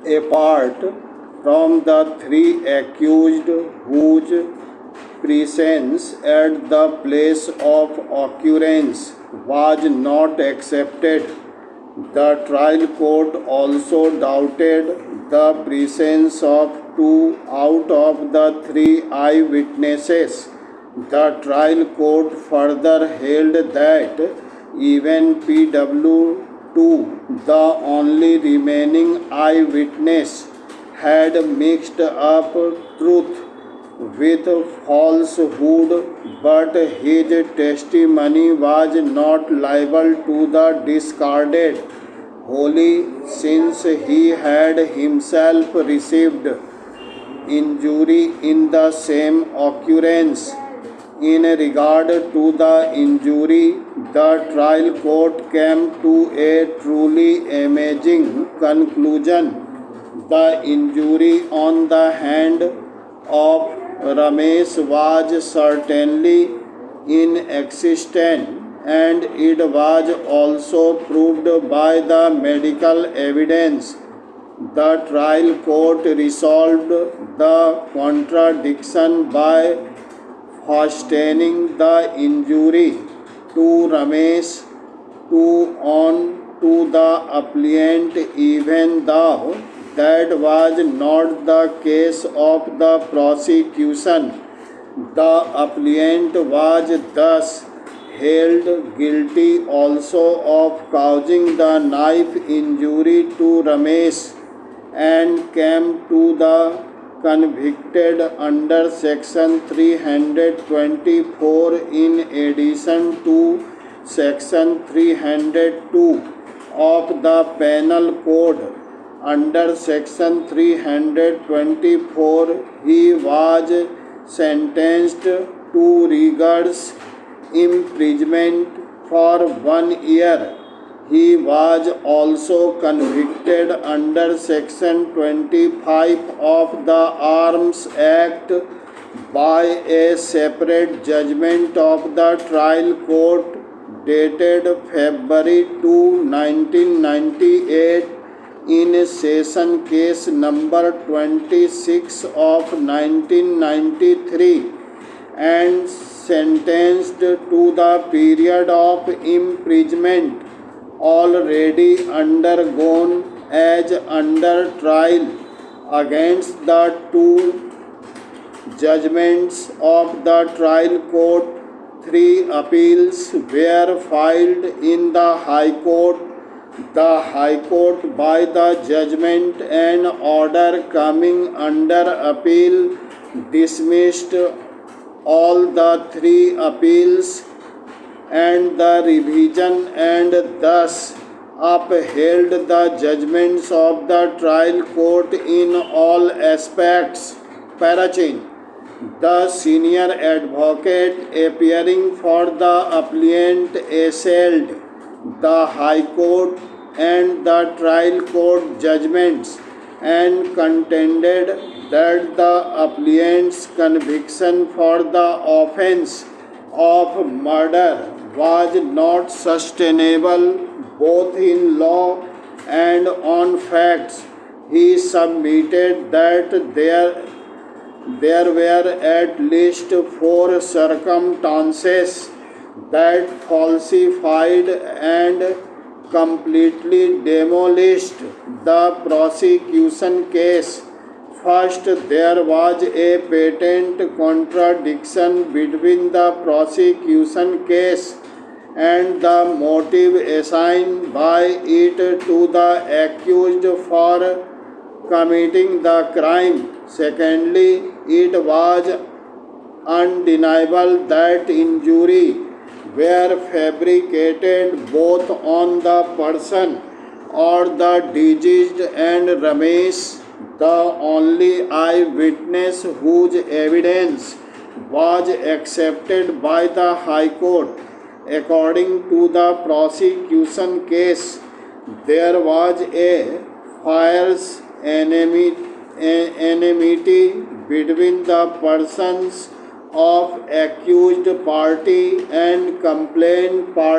Apart from the three accused whose presence at the place of occurrence was not accepted, the trial court also doubted the presence of two out of the three eyewitnesses. The trial court further held that even PW2, the only remaining eyewitness, had mixed up truth with falsehood, but his testimony was not liable to the discarded wholly, since he had himself received injury in the same occurrence. In regard to the injury, the trial court came to a truly amazing conclusion. The injury on the hand of Ramesh was certainly inexistent, and it was also proved by the medical evidence. The trial court resolved the contradiction by fastening the injury to Ramesh to the appellant, even though that was not the case of the prosecution. The appellant was thus held guilty also of causing the knife injury to Ramesh, and came to the convicted under section 324 in addition to section 302 of the penal code. Under section 324, he was sentenced to rigorous imprisonment for 1 year. He was also convicted under section 25 of the Arms Act by a separate judgment of the trial court dated February 2, 1998 in session case number 26 of 1993, and sentenced to the period of imprisonment already undergone as under trial. Against the two judgments of the trial court, 3 appeals were filed in the High Court. The High Court, by the judgment and order coming under appeal, dismissed all the 3 appeals and the revision, and thus upheld the judgments of the trial court in all aspects. Parachin, the senior advocate appearing for the appellant, assailed the High Court and the trial court judgments, and contended that the appellant's conviction for the offense of murder was not sustainable both in law and on facts. He submitted that there were at least 4 circumstances that falsified and completely demolished the prosecution case. First, there was a patent contradiction between the prosecution case and the motive assigned by it to the accused for committing the crime. Secondly, it was undeniable that injury were fabricated both on the person or the deceased and Ramesh, the only eyewitness whose evidence was accepted by the High Court. According to the prosecution case, there was a fierce enmity between the persons of accused party and complainant party.